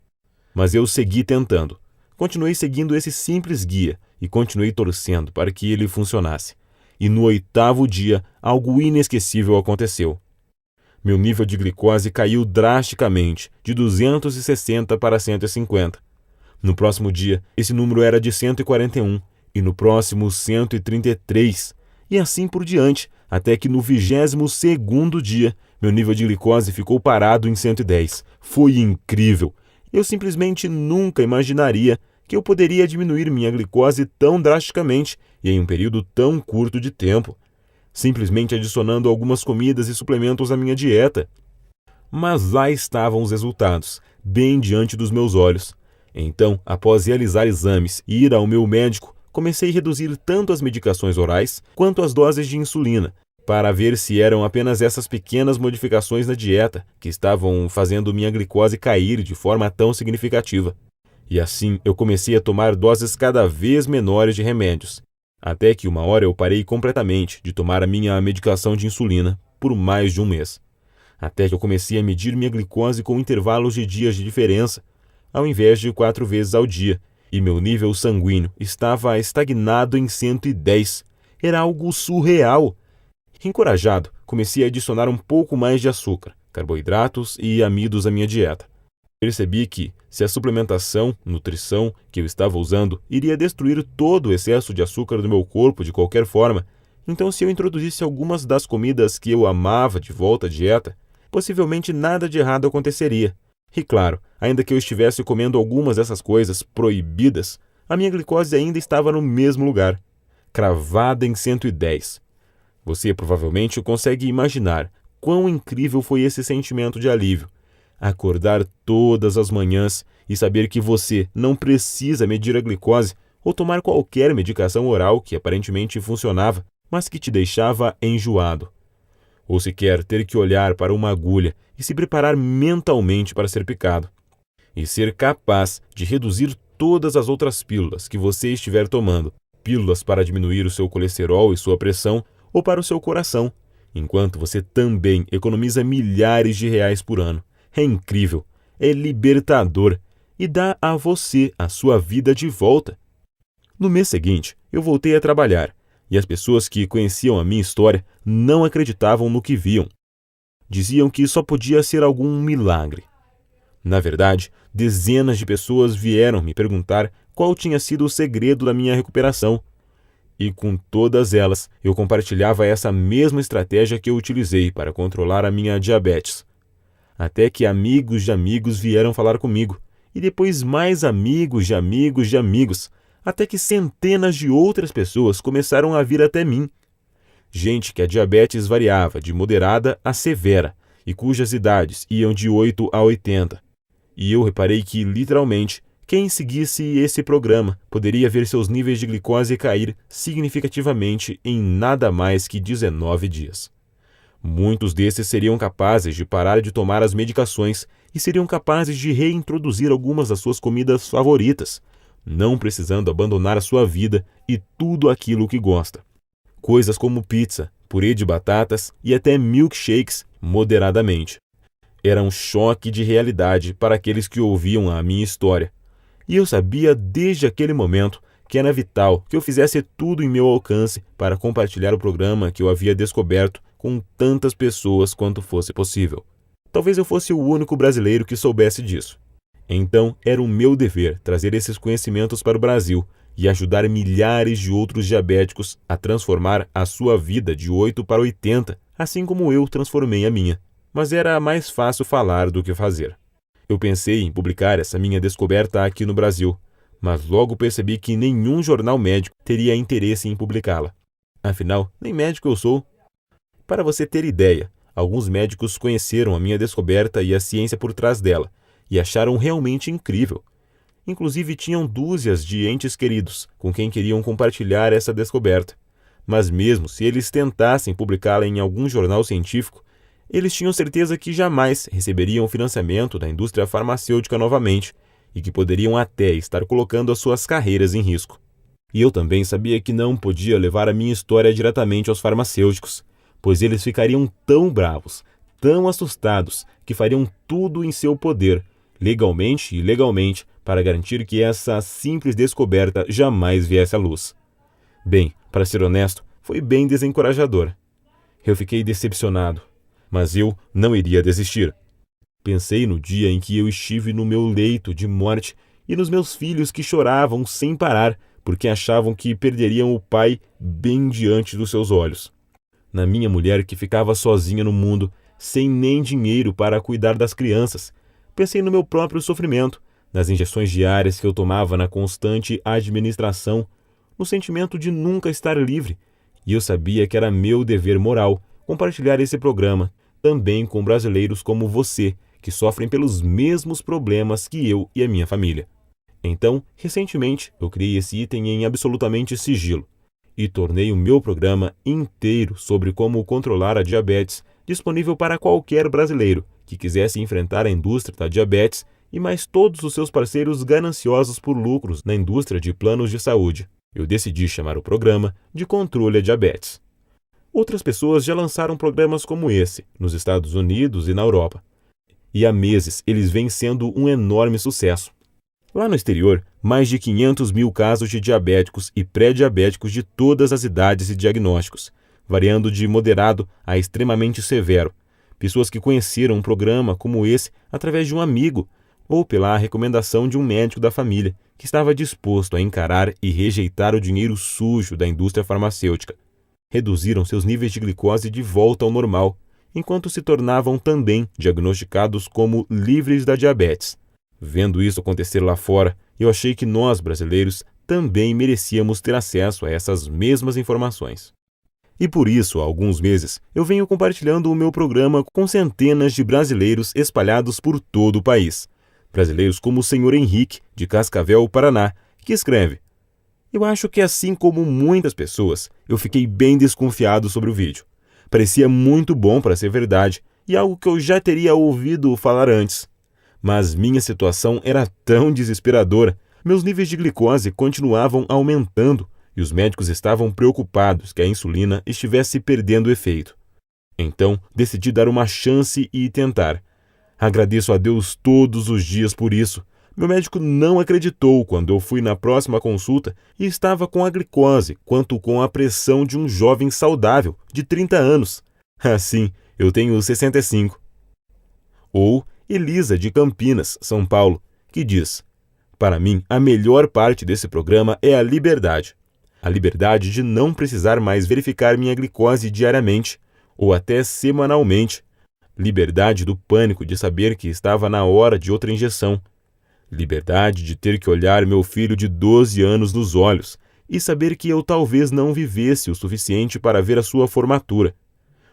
Mas eu segui tentando. Continuei seguindo esse simples guia e continuei torcendo para que ele funcionasse. E no 8º dia, algo inesquecível aconteceu. Meu nível de glicose caiu drasticamente, de 260 para 150. No próximo dia, esse número era de 141, e no próximo 133, e assim por diante, até que no 22º dia, meu nível de glicose ficou parado em 110. Foi incrível! Eu simplesmente nunca imaginaria que eu poderia diminuir minha glicose tão drasticamente e em um período tão curto de tempo, simplesmente adicionando algumas comidas e suplementos à minha dieta. Mas lá estavam os resultados, bem diante dos meus olhos. Então, após realizar exames e ir ao meu médico, comecei a reduzir tanto as medicações orais quanto as doses de insulina, para ver se eram apenas essas pequenas modificações na dieta que estavam fazendo minha glicose cair de forma tão significativa. E assim eu comecei a tomar doses cada vez menores de remédios, até que uma hora eu parei completamente de tomar a minha medicação de insulina por mais de um mês. Até que eu comecei a medir minha glicose com intervalos de dias de diferença, ao invés de 4 vezes ao dia, e meu nível sanguíneo estava estagnado em 110. Era algo surreal. Encorajado, comecei a adicionar um pouco mais de açúcar, carboidratos e amidos à minha dieta. Percebi que, se a suplementação, nutrição que eu estava usando iria destruir todo o excesso de açúcar do meu corpo de qualquer forma, então se eu introduzisse algumas das comidas que eu amava de volta à dieta, possivelmente nada de errado aconteceria. E claro, ainda que eu estivesse comendo algumas dessas coisas proibidas, a minha glicose ainda estava no mesmo lugar, cravada em 110. Você provavelmente consegue imaginar quão incrível foi esse sentimento de alívio. Acordar todas as manhãs e saber que você não precisa medir a glicose ou tomar qualquer medicação oral que aparentemente funcionava, mas que te deixava enjoado. Ou sequer ter que olhar para uma agulha e se preparar mentalmente para ser picado. E ser capaz de reduzir todas as outras pílulas que você estiver tomando, pílulas para diminuir o seu colesterol e sua pressão ou para o seu coração, enquanto você também economiza milhares de reais por ano. É incrível, é libertador e dá a você a sua vida de volta. No mês seguinte, eu voltei a trabalhar e as pessoas que conheciam a minha história não acreditavam no que viam. Diziam que só podia ser algum milagre. Na verdade, dezenas de pessoas vieram me perguntar qual tinha sido o segredo da minha recuperação. E com todas elas, eu compartilhava essa mesma estratégia que eu utilizei para controlar a minha diabetes. Até que amigos de amigos vieram falar comigo, e depois mais amigos de amigos de amigos, até que centenas de outras pessoas começaram a vir até mim. Gente que a diabetes variava de moderada a severa, e cujas idades iam de 8 a 80. E eu reparei que, literalmente, quem seguisse esse programa poderia ver seus níveis de glicose cair significativamente em nada mais que 19 dias. Muitos desses seriam capazes de parar de tomar as medicações e seriam capazes de reintroduzir algumas das suas comidas favoritas, não precisando abandonar a sua vida e tudo aquilo que gosta. Coisas como pizza, purê de batatas e até milkshakes moderadamente. Era um choque de realidade para aqueles que ouviam a minha história. E eu sabia desde aquele momento que era vital que eu fizesse tudo em meu alcance para compartilhar o programa que eu havia descoberto com tantas pessoas quanto fosse possível. Talvez eu fosse o único brasileiro que soubesse disso. Então, era o meu dever trazer esses conhecimentos para o Brasil e ajudar milhares de outros diabéticos a transformar a sua vida de 8 para 80, assim como eu transformei a minha. Mas era mais fácil falar do que fazer. Eu pensei em publicar essa minha descoberta aqui no Brasil, mas logo percebi que nenhum jornal médico teria interesse em publicá-la. Afinal, nem médico eu sou. Para você ter ideia, alguns médicos conheceram a minha descoberta e a ciência por trás dela, e acharam realmente incrível. Inclusive tinham dúzias de entes queridos com quem queriam compartilhar essa descoberta. Mas mesmo se eles tentassem publicá-la em algum jornal científico, eles tinham certeza que jamais receberiam financiamento da indústria farmacêutica novamente e que poderiam até estar colocando as suas carreiras em risco. E eu também sabia que não podia levar a minha história diretamente aos farmacêuticos, pois eles ficariam tão bravos, tão assustados, que fariam tudo em seu poder, legalmente e ilegalmente, para garantir que essa simples descoberta jamais viesse à luz. Bem, para ser honesto, foi bem desencorajador. Eu fiquei decepcionado, mas eu não iria desistir. Pensei no dia em que eu estive no meu leito de morte e nos meus filhos que choravam sem parar porque achavam que perderiam o pai bem diante dos seus olhos. Na minha mulher que ficava sozinha no mundo, sem nem dinheiro para cuidar das crianças. Pensei no meu próprio sofrimento, nas injeções diárias que eu tomava na constante administração, no sentimento de nunca estar livre. E eu sabia que era meu dever moral compartilhar esse programa também com brasileiros como você, que sofrem pelos mesmos problemas que eu e a minha família. Então, recentemente, eu criei esse item em absolutamente sigilo e tornei o meu programa inteiro sobre como controlar a diabetes disponível para qualquer brasileiro que quisesse enfrentar a indústria da diabetes e mais todos os seus parceiros gananciosos por lucros na indústria de planos de saúde. Eu decidi chamar o programa de Controle à Diabetes. Outras pessoas já lançaram programas como esse nos Estados Unidos e na Europa. E há meses eles vêm sendo um enorme sucesso. Lá no exterior, mais de 500 mil casos de diabéticos e pré-diabéticos de todas as idades e diagnósticos, variando de moderado a extremamente severo. Pessoas que conheceram um programa como esse através de um amigo ou pela recomendação de um médico da família que estava disposto a encarar e rejeitar o dinheiro sujo da indústria farmacêutica. Reduziram seus níveis de glicose de volta ao normal, enquanto se tornavam também diagnosticados como livres da diabetes. Vendo isso acontecer lá fora, eu achei que nós, brasileiros, também merecíamos ter acesso a essas mesmas informações. E por isso, há alguns meses, eu venho compartilhando o meu programa com centenas de brasileiros espalhados por todo o país. Brasileiros como o Sr. Henrique, de Cascavel, Paraná, que escreve: "Eu acho que assim como muitas pessoas, eu fiquei bem desconfiado sobre o vídeo. Parecia muito bom para ser verdade e algo que eu já teria ouvido falar antes. Mas minha situação era tão desesperadora, meus níveis de glicose continuavam aumentando e os médicos estavam preocupados que a insulina estivesse perdendo efeito. Então, decidi dar uma chance e tentar. Agradeço a Deus todos os dias por isso. Meu médico não acreditou quando eu fui na próxima consulta e estava com a glicose quanto com a pressão de um jovem saudável de 30 anos. Assim, eu tenho 65. Ou Elisa, de Campinas, São Paulo, que diz: "Para mim, a melhor parte desse programa é a liberdade. A liberdade de não precisar mais verificar minha glicose diariamente, ou até semanalmente. Liberdade do pânico de saber que estava na hora de outra injeção. Liberdade de ter que olhar meu filho de 12 anos nos olhos e saber que eu talvez não vivesse o suficiente para ver a sua formatura.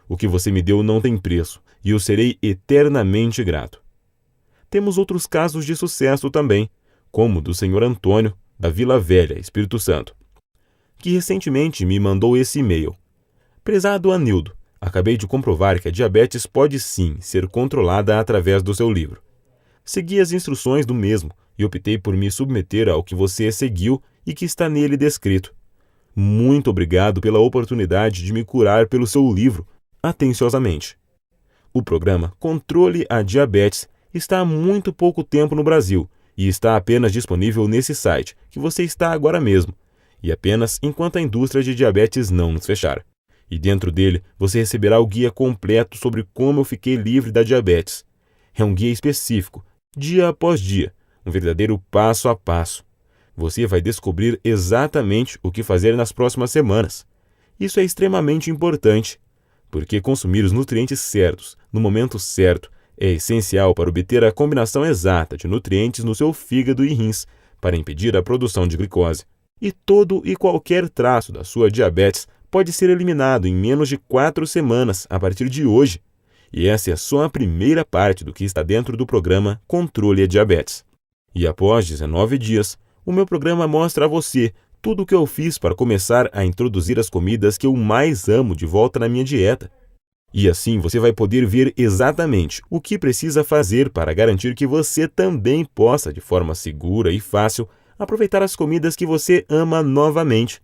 O que você me deu não tem preço, e eu serei eternamente grato." Temos outros casos de sucesso também, como o do Sr. Antônio, da Vila Velha, Espírito Santo, que recentemente me mandou esse e-mail: "Prezado Anildo, acabei de comprovar que a diabetes pode sim ser controlada através do seu livro. Segui as instruções do mesmo e optei por me submeter ao que você seguiu e que está nele descrito. Muito obrigado pela oportunidade de me curar pelo seu livro. Atenciosamente." O programa Controle à Diabetes está há muito pouco tempo no Brasil e está apenas disponível nesse site, que você está agora mesmo, e apenas enquanto a indústria de diabetes não nos fechar. E dentro dele você receberá o guia completo sobre como eu fiquei livre da diabetes. É um guia específico, dia após dia, um verdadeiro passo a passo. Você vai descobrir exatamente o que fazer nas próximas semanas. Isso é extremamente importante, porque consumir os nutrientes certos, no momento certo, é essencial para obter a combinação exata de nutrientes no seu fígado e rins, para impedir a produção de glicose. E todo e qualquer traço da sua diabetes pode ser eliminado em menos de 4 semanas a partir de hoje. E essa é só a primeira parte do que está dentro do programa Controle à Diabetes. E após 19 dias, o meu programa mostra a você tudo o que eu fiz para começar a introduzir as comidas que eu mais amo de volta na minha dieta. E assim você vai poder ver exatamente o que precisa fazer para garantir que você também possa, de forma segura e fácil, aproveitar as comidas que você ama novamente.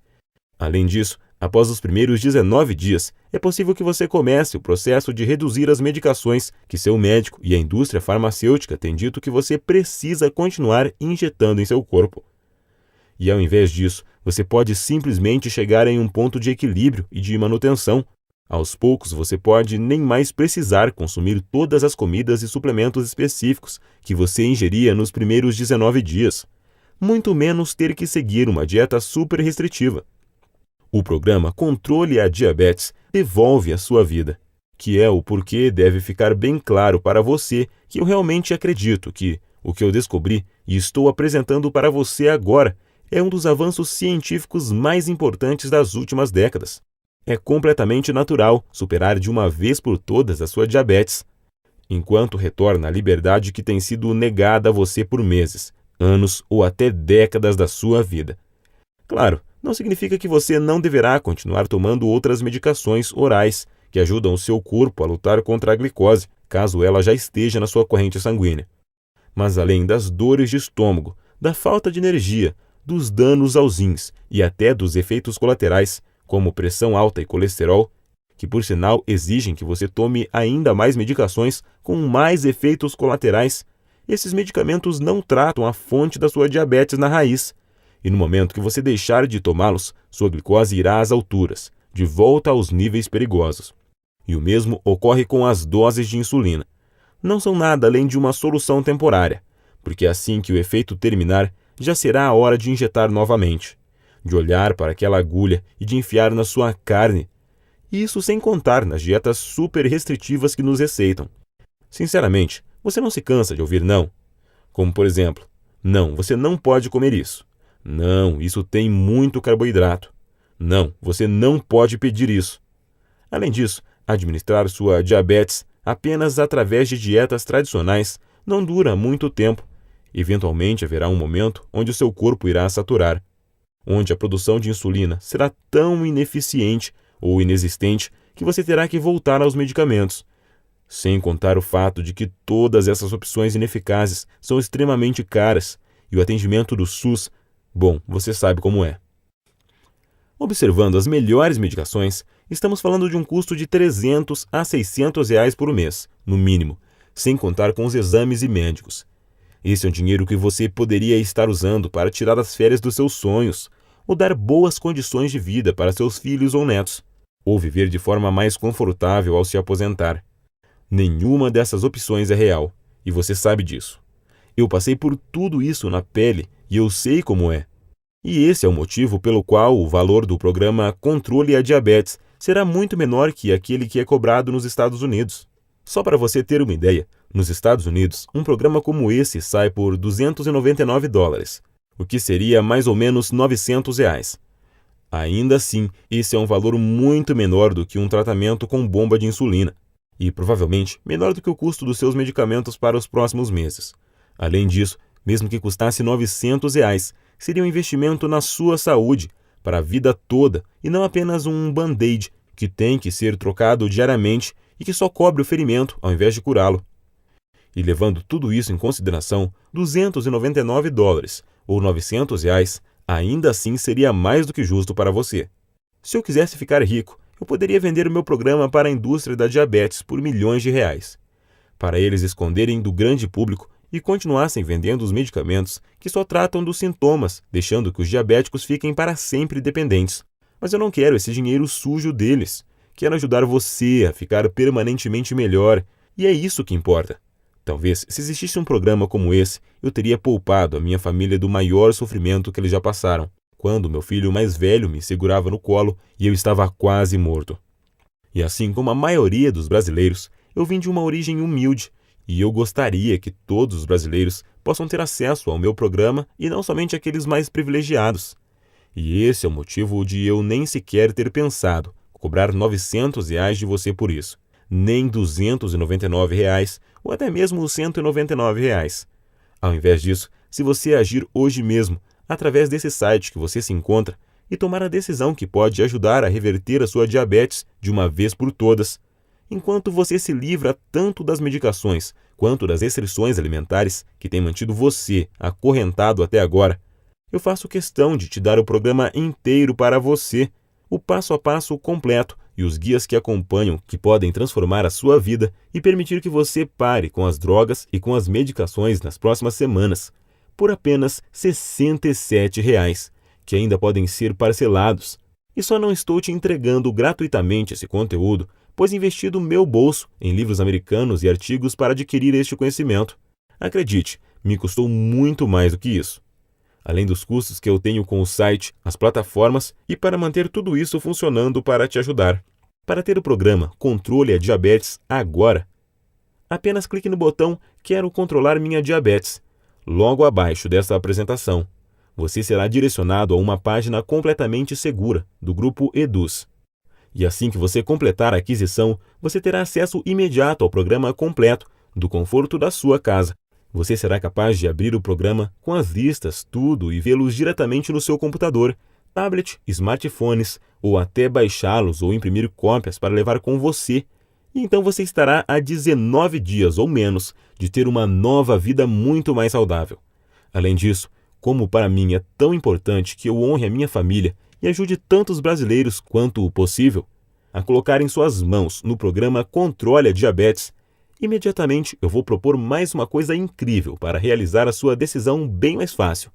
Além disso, após os primeiros 19 dias, é possível que você comece o processo de reduzir as medicações que seu médico e a indústria farmacêutica têm dito que você precisa continuar injetando em seu corpo. E ao invés disso, você pode simplesmente chegar em um ponto de equilíbrio e de manutenção. Aos poucos, você pode nem mais precisar consumir todas as comidas e suplementos específicos que você ingeria nos primeiros 19 dias, muito menos ter que seguir uma dieta super restritiva. O programa Controle à Diabetes devolve a sua vida, que é o porquê deve ficar bem claro para você que eu realmente acredito que o que eu descobri e estou apresentando para você agora é um dos avanços científicos mais importantes das últimas décadas. É completamente natural superar de uma vez por todas a sua diabetes, enquanto retorna a liberdade que tem sido negada a você por meses, anos ou até décadas da sua vida. Claro, não significa que você não deverá continuar tomando outras medicações orais que ajudam o seu corpo a lutar contra a glicose, caso ela já esteja na sua corrente sanguínea. Mas além das dores de estômago, da falta de energia, dos danos aos rins e até dos efeitos colaterais, como pressão alta e colesterol, que por sinal exigem que você tome ainda mais medicações com mais efeitos colaterais, esses medicamentos não tratam a fonte da sua diabetes na raiz. E no momento que você deixar de tomá-los, sua glicose irá às alturas, de volta aos níveis perigosos. E o mesmo ocorre com as doses de insulina. Não são nada além de uma solução temporária, porque assim que o efeito terminar, já será a hora de injetar novamente, de olhar para aquela agulha e de enfiar na sua carne. E isso sem contar nas dietas super restritivas que nos receitam. Sinceramente, você não se cansa de ouvir não? Como por exemplo, não, você não pode comer isso. Não, isso tem muito carboidrato. Não, você não pode pedir isso. Além disso, administrar sua diabetes apenas através de dietas tradicionais não dura muito tempo. Eventualmente haverá um momento onde o seu corpo irá saturar, onde a produção de insulina será tão ineficiente ou inexistente que você terá que voltar aos medicamentos. Sem contar o fato de que todas essas opções ineficazes são extremamente caras e o atendimento do SUS, bom, você sabe como é. Observando as melhores medicações, estamos falando de um custo de R$300 a R$600 por mês, no mínimo, sem contar com os exames e médicos. Esse é um dinheiro que você poderia estar usando para tirar as férias dos seus sonhos, ou dar boas condições de vida para seus filhos ou netos, ou viver de forma mais confortável ao se aposentar. Nenhuma dessas opções é real, e você sabe disso. Eu passei por tudo isso na pele e eu sei como é. E esse é o motivo pelo qual o valor do programa Controle a Diabetes será muito menor que aquele que é cobrado nos Estados Unidos. Só para você ter uma ideia, nos Estados Unidos, um programa como esse sai por $299, o que seria mais ou menos R$900. Ainda assim, esse é um valor muito menor do que um tratamento com bomba de insulina, e provavelmente menor do que o custo dos seus medicamentos para os próximos meses. Além disso, mesmo que custasse R$900, seria um investimento na sua saúde, para a vida toda, e não apenas um band-aid que tem que ser trocado diariamente e que só cobre o ferimento ao invés de curá-lo. E levando tudo isso em consideração, $299 ou R$900 ainda assim seria mais do que justo para você. Se eu quisesse ficar rico, eu poderia vender o meu programa para a indústria da diabetes por milhões de reais, para eles esconderem do grande público e continuassem vendendo os medicamentos que só tratam dos sintomas, deixando que os diabéticos fiquem para sempre dependentes. Mas eu não quero esse dinheiro sujo deles. Quero ajudar você a ficar permanentemente melhor, e é isso que importa. Talvez, se existisse um programa como esse, eu teria poupado a minha família do maior sofrimento que eles já passaram, quando meu filho mais velho me segurava no colo e eu estava quase morto. E assim como a maioria dos brasileiros, eu vim de uma origem humilde, e eu gostaria que todos os brasileiros possam ter acesso ao meu programa e não somente aqueles mais privilegiados. E esse é o motivo de eu nem sequer ter pensado cobrar R$900 de você por isso, nem R$299 ou até mesmo R$199. Ao invés disso, se você agir hoje mesmo, através desse site que você se encontra, e tomar a decisão que pode ajudar a reverter a sua diabetes de uma vez por todas, enquanto você se livra tanto das medicações quanto das restrições alimentares que têm mantido você acorrentado até agora, eu faço questão de te dar o programa inteiro para você, o passo a passo completo e os guias que acompanham que podem transformar a sua vida e permitir que você pare com as drogas e com as medicações nas próximas semanas, por apenas R$67, que ainda podem ser parcelados. E só não estou te entregando gratuitamente esse conteúdo, pois investi do meu bolso em livros americanos e artigos para adquirir este conhecimento. Acredite, me custou muito mais do que isso. Além dos custos que eu tenho com o site, as plataformas e para manter tudo isso funcionando para te ajudar. Para ter o programa Controle a Diabetes agora, apenas clique no botão Quero controlar minha diabetes, Logo abaixo dessa apresentação, você será direcionado a uma página completamente segura do grupo Eduz. E assim que você completar a aquisição, você terá acesso imediato ao programa completo, do conforto da sua casa. Você será capaz de abrir o programa com as listas, tudo e vê-los diretamente no seu computador, tablet, smartphones, ou até baixá-los ou imprimir cópias para levar com você. E então você estará a 19 dias ou menos de ter uma nova vida muito mais saudável. Além disso, como para mim é tão importante que eu honre a minha família e ajude tantos brasileiros quanto o possível a colocar em suas mãos no programa Controle a Diabetes, imediatamente eu vou propor mais uma coisa incrível para realizar a sua decisão bem mais fácil.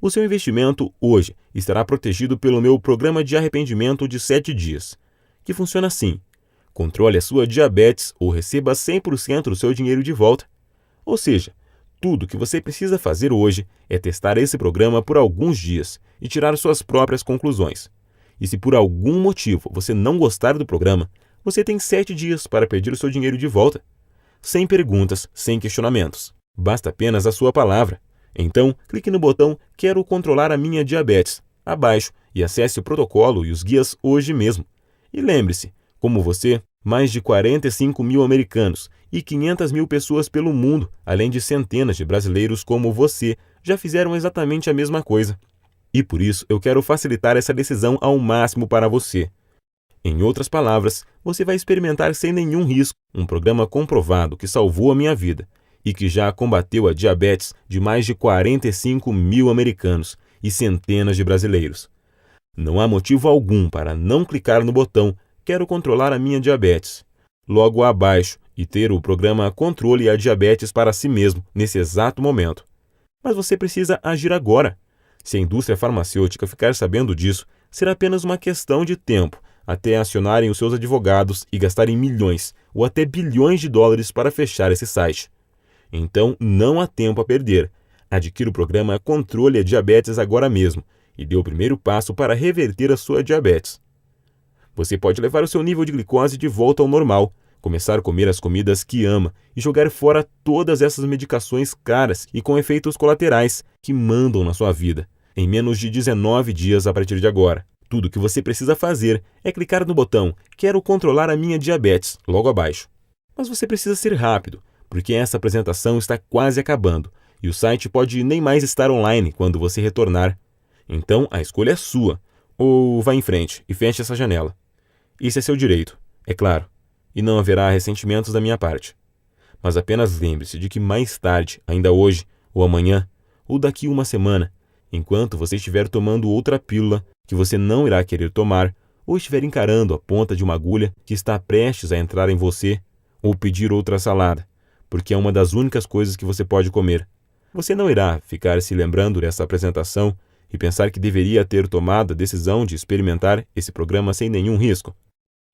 O seu investimento hoje estará protegido pelo meu programa de arrependimento de 7 dias, que funciona assim: controle a sua diabetes ou receba 100% do seu dinheiro de volta. Ou seja, tudo que você precisa fazer hoje é testar esse programa por alguns dias e tirar suas próprias conclusões. E se por algum motivo você não gostar do programa, você tem 7 dias para pedir o seu dinheiro de volta. Sem perguntas, sem questionamentos. Basta apenas a sua palavra. Então, clique no botão Quero controlar a minha diabetes abaixo e acesse o protocolo e os guias hoje mesmo. E lembre-se, como você, mais de 45 mil americanos e 500 mil pessoas pelo mundo, além de centenas de brasileiros como você, já fizeram exatamente a mesma coisa. E por isso eu quero facilitar essa decisão ao máximo para você. Em outras palavras, você vai experimentar sem nenhum risco um programa comprovado que salvou a minha vida e que já combateu a diabetes de mais de 45 mil americanos e centenas de brasileiros. Não há motivo algum para não clicar no botão Quero controlar a minha diabetes logo abaixo e ter o programa Controle a Diabetes para si mesmo nesse exato momento. Mas você precisa agir agora. Se a indústria farmacêutica ficar sabendo disso, será apenas uma questão de tempo até acionarem os seus advogados e gastarem milhões ou até bilhões de dólares para fechar esse site. Então, não há tempo a perder. Adquira o programa Controle a Diabetes agora mesmo e dê o primeiro passo para reverter a sua diabetes. Você pode levar o seu nível de glicose de volta ao normal, começar a comer as comidas que ama e jogar fora todas essas medicações caras e com efeitos colaterais que mandam na sua vida, em menos de 19 dias a partir de agora. Tudo o que você precisa fazer é clicar no botão Quero controlar a minha diabetes logo abaixo. Mas você precisa ser rápido, porque essa apresentação está quase acabando e o site pode nem mais estar online quando você retornar. Então a escolha é sua. Ou vá em frente e feche essa janela. Isso é seu direito, é claro, e não haverá ressentimentos da minha parte. Mas apenas lembre-se de que mais tarde, ainda hoje, ou amanhã, ou daqui uma semana, enquanto você estiver tomando outra pílula que você não irá querer tomar, ou estiver encarando a ponta de uma agulha que está prestes a entrar em você, ou pedir outra salada, porque é uma das únicas coisas que você pode comer. Você não irá ficar se lembrando dessa apresentação e pensar que deveria ter tomado a decisão de experimentar esse programa sem nenhum risco.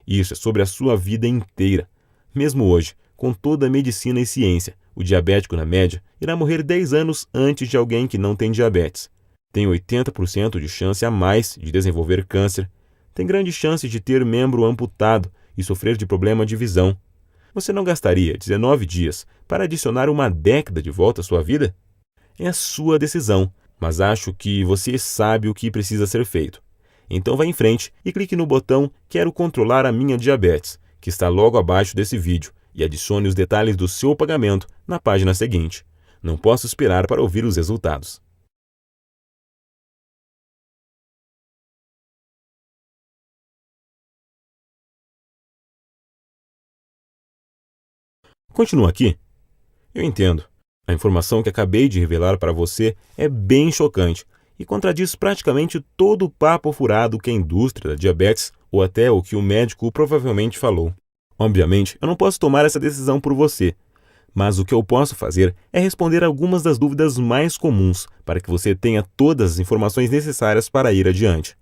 Isso é sobre a sua vida inteira. Mesmo hoje, com toda a medicina e ciência, o diabético, na média, irá morrer 10 anos antes de alguém que não tem diabetes. Tem 80% de chance a mais de desenvolver câncer. Tem grande chance de ter membro amputado e sofrer de problema de visão. Você não gastaria 19 dias para adicionar uma década de volta à sua vida? É a sua decisão, mas acho que você sabe o que precisa ser feito. Então vá em frente e clique no botão Quero controlar a minha diabetes, que está logo abaixo desse vídeo, e adicione os detalhes do seu pagamento na página seguinte. Não posso esperar para ouvir os resultados. Continua aqui? Eu entendo. A informação que acabei de revelar para você é bem chocante e contradiz praticamente todo o papo furado que a indústria da diabetes ou até o que o médico provavelmente falou. Obviamente, eu não posso tomar essa decisão por você, mas o que eu posso fazer é responder algumas das dúvidas mais comuns para que você tenha todas as informações necessárias para ir adiante.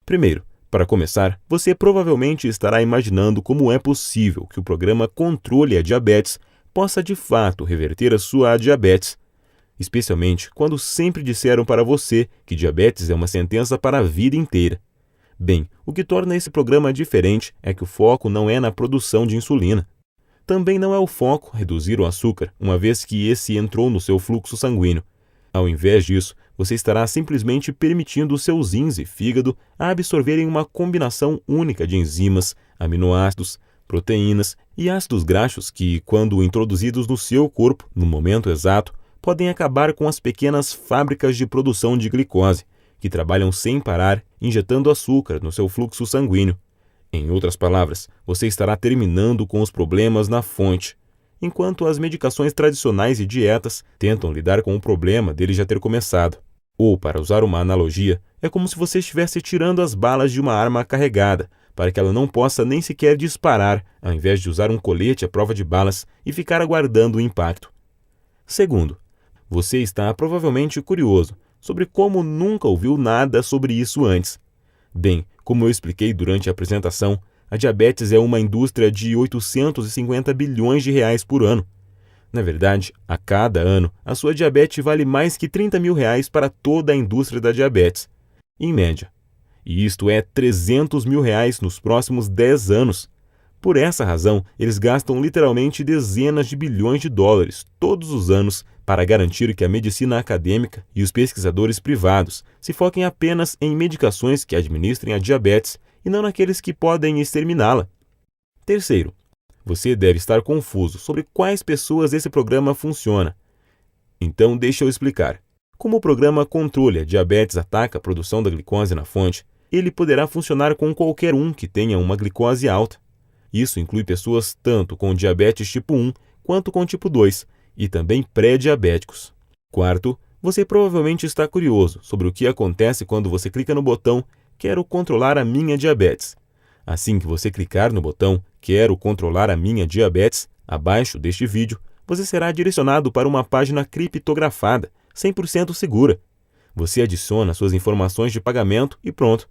Primeiro, para começar, você provavelmente estará imaginando como é possível que o programa Controle a Diabetes possa de fato reverter a sua diabetes, especialmente quando sempre disseram para você que diabetes é uma sentença para a vida inteira. Bem, o que torna esse programa diferente é que o foco não é na produção de insulina. Também não é o foco reduzir o açúcar, uma vez que esse entrou no seu fluxo sanguíneo. Ao invés disso, você estará simplesmente permitindo seus rins e fígado a absorverem uma combinação única de enzimas, aminoácidos, proteínas e ácidos graxos que, quando introduzidos no seu corpo no momento exato, podem acabar com as pequenas fábricas de produção de glicose, que trabalham sem parar, injetando açúcar no seu fluxo sanguíneo. Em outras palavras, você estará terminando com os problemas na fonte, enquanto as medicações tradicionais e dietas tentam lidar com o problema dele já ter começado. Ou, para usar uma analogia, é como se você estivesse tirando as balas de uma arma carregada, para que ela não possa nem sequer disparar, ao invés de usar um colete à prova de balas e ficar aguardando o impacto. Segundo, você está provavelmente curioso sobre como nunca ouviu nada sobre isso antes. Bem, como eu expliquei durante a apresentação, a diabetes é uma indústria de 850 bilhões de reais por ano. Na verdade, a cada ano, a sua diabetes vale mais que 30 mil reais para toda a indústria da diabetes, em média. E isto é 300 mil reais nos próximos 10 anos. Por essa razão, eles gastam literalmente dezenas de bilhões de dólares todos os anos para garantir que a medicina acadêmica e os pesquisadores privados se foquem apenas em medicações que administrem a diabetes e não naqueles que podem exterminá-la. Terceiro, você deve estar confuso sobre quais pessoas esse programa funciona. Então, deixa eu explicar. Como o programa Controle a Diabetes ataca a produção da glicose na fonte, ele poderá funcionar com qualquer um que tenha uma glicose alta. Isso inclui pessoas tanto com diabetes tipo 1 quanto com tipo 2, e também pré-diabéticos. Quarto, você provavelmente está curioso sobre o que acontece quando você clica no botão Quero controlar a minha diabetes. Assim que você clicar no botão Quero controlar a minha diabetes, abaixo deste vídeo, você será direcionado para uma página criptografada, 100% segura. Você adiciona suas informações de pagamento e pronto.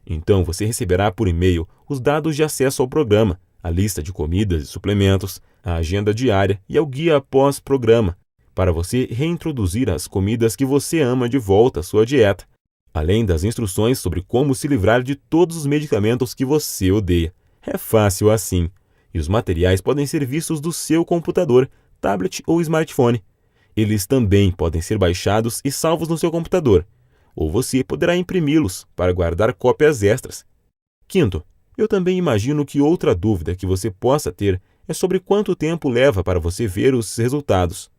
Então você receberá por e-mail os dados de acesso ao programa, a lista de comidas e suplementos, a agenda diária e ao guia pós-programa, para você reintroduzir as comidas que você ama de volta à sua dieta, além das instruções sobre como se livrar de todos os medicamentos que você odeia. É fácil assim, e os materiais podem ser vistos do seu computador, tablet ou smartphone. Eles também podem ser baixados e salvos no seu computador, ou você poderá imprimi-los para guardar cópias extras. Quinto, eu também imagino que outra dúvida que você possa ter é sobre quanto tempo leva para você ver os resultados.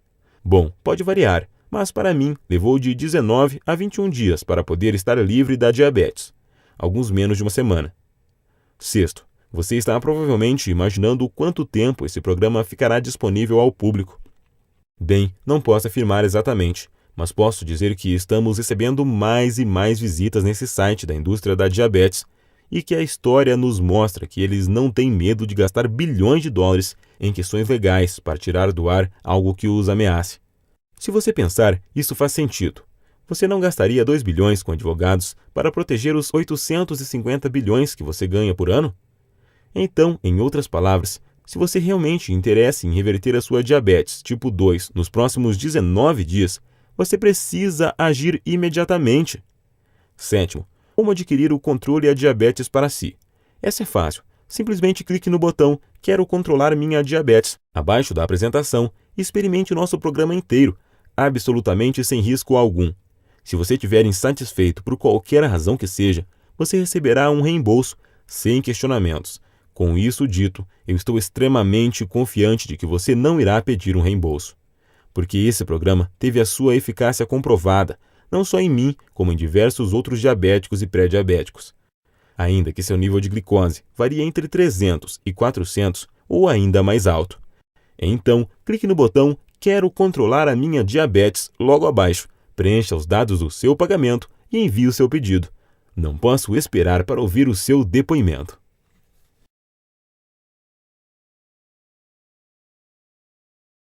Bom, pode variar, mas para mim levou de 19 a 21 dias para poder estar livre da diabetes, alguns menos de uma semana. Sexto, você está provavelmente imaginando quanto tempo esse programa ficará disponível ao público. Bem, não posso afirmar exatamente, mas posso dizer que estamos recebendo mais e mais visitas nesse site da indústria da diabetes e que a história nos mostra que eles não têm medo de gastar bilhões de dólares em questões legais para tirar do ar algo que os ameace. Se você pensar, isso faz sentido. Você não gastaria 2 bilhões com advogados para proteger os 850 bilhões que você ganha por ano? Então, em outras palavras, se você realmente interessa em reverter a sua diabetes tipo 2 nos próximos 19 dias, você precisa agir imediatamente. Sétimo, como adquirir o controle a diabetes para si. Essa é fácil. Simplesmente clique no botão Quero controlar minha diabetes, abaixo da apresentação, e experimente o nosso programa inteiro, absolutamente sem risco algum. Se você estiver insatisfeito por qualquer razão que seja, você receberá um reembolso, sem questionamentos. Com isso dito, eu estou extremamente confiante de que você não irá pedir um reembolso. Porque esse programa teve a sua eficácia comprovada, não só em mim, como em diversos outros diabéticos e pré-diabéticos. Ainda que seu nível de glicose varie entre 300 e 400 ou ainda mais alto. Então, clique no botão Quero controlar a minha diabetes logo abaixo, preencha os dados do seu pagamento e envie o seu pedido. Não posso esperar para ouvir o seu depoimento.